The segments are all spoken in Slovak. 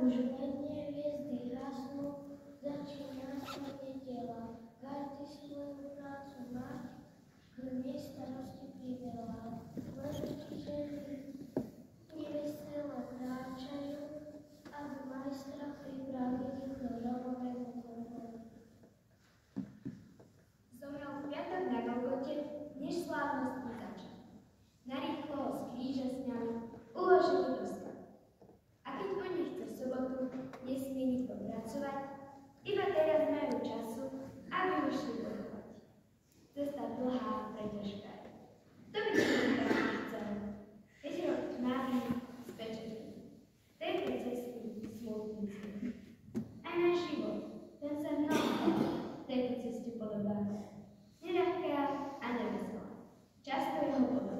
už vedne hviezdy hasnú, začína sa nedeľa. Každý svoju prácu má, hľadne starosti priveľa. Ležití ženy neveselo kráčajú, aby majstra pripravili do robovému konvoju. Zomrel v piatok na Golgote, než slávnostný začal. Narýchlo ho z kríža sňali, uložili do skalu. A keď oni chce sobotu, nesmie nikto pracovať, iba teraz majú času, aby ušli pochovať. Cesta dlhá a preťažká. To by človek chcel. Keď rok tmavý, spečetený. Tejto cesty smutnici. Aj náš život, ten sa mnoho tejto ceste podobá. Neľahká a neveselá. Často jeho podoba.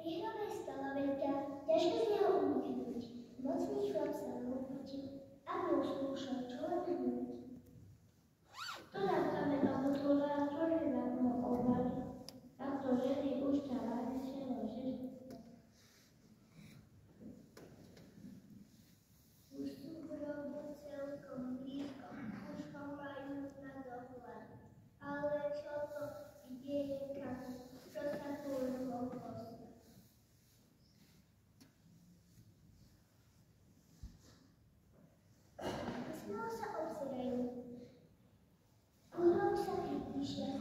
Pri hrobe stala veďka, ťažko z neho uniknúť. Mocný chlap sa rozpočil a bol skúšal, čo len hnúť. To nám kamenom otvorila, tvorí na mnou obali. Takto ženy už ťa radiselo žili. Už sú hrobu celkom blízko, už ho majú na dohľad. Ale čo to deje kam, čo sa tu urvol poslať? Smelo sa obzerajú. Kuhrom sa priblížia.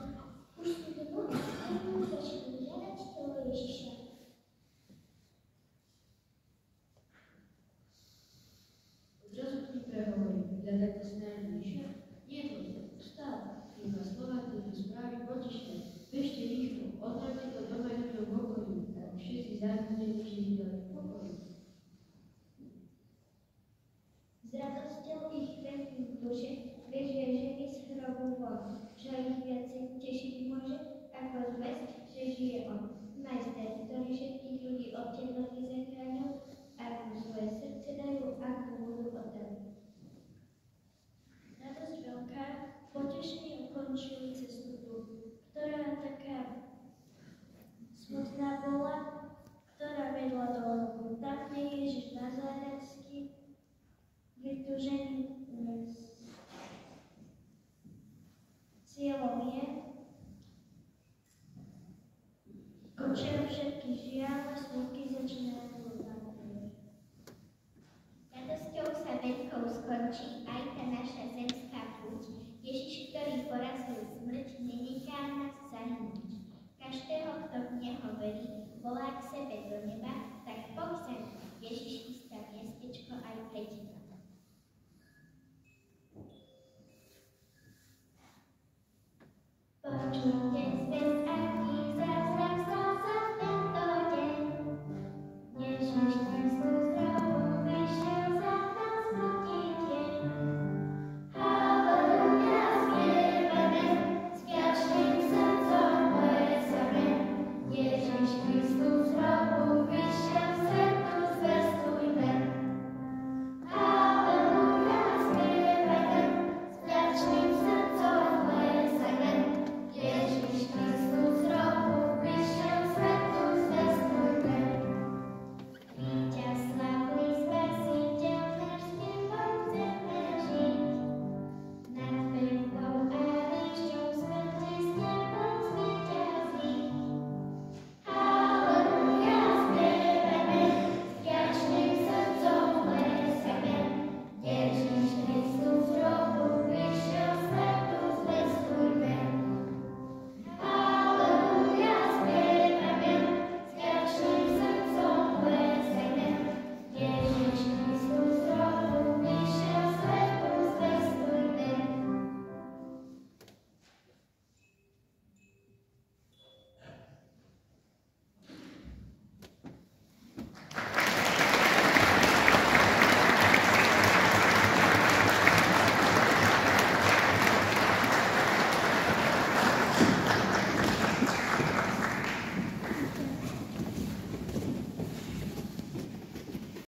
Už sú dnu a mu začali hľadať toho Ježiša. Odrazu ti prehovorí, hľadáte snáď Ježiša? Nie to stále. Iba slova tieto správy potišia. Bežte rýchlo, odradte to doma ľuďom v okolí, aby všetci zákonení videli v pokoji. S radosťou ich trefí v duše, bežia ženy z hrobu von, čo ich viacej tešiť môže, ako zvesť, že žije on. Majster, ktorý všetkých ľudí od temnoty zachránil, ak mu svoje srdce dajú, ak mu budú oddať. Radosť veľká, potešenie ukončujú cestu tu, ktorá taká smutná bola, ktorá vedla do Golgoty. Tam je Ježiš Nazaretský, vytúžený cieľom je končia všetky žiaľ, smutky začínajú zapadať. Radosťou sa veľkou skončí aj tá naša zemská púť. Ježiš, ktorý porazil smrť, nenechá nás zahynúť. Každého, kto v neho verí, volá k sebe do neba, tak poď sem, Ježiš chystá miestečko aj pre teba. Počujte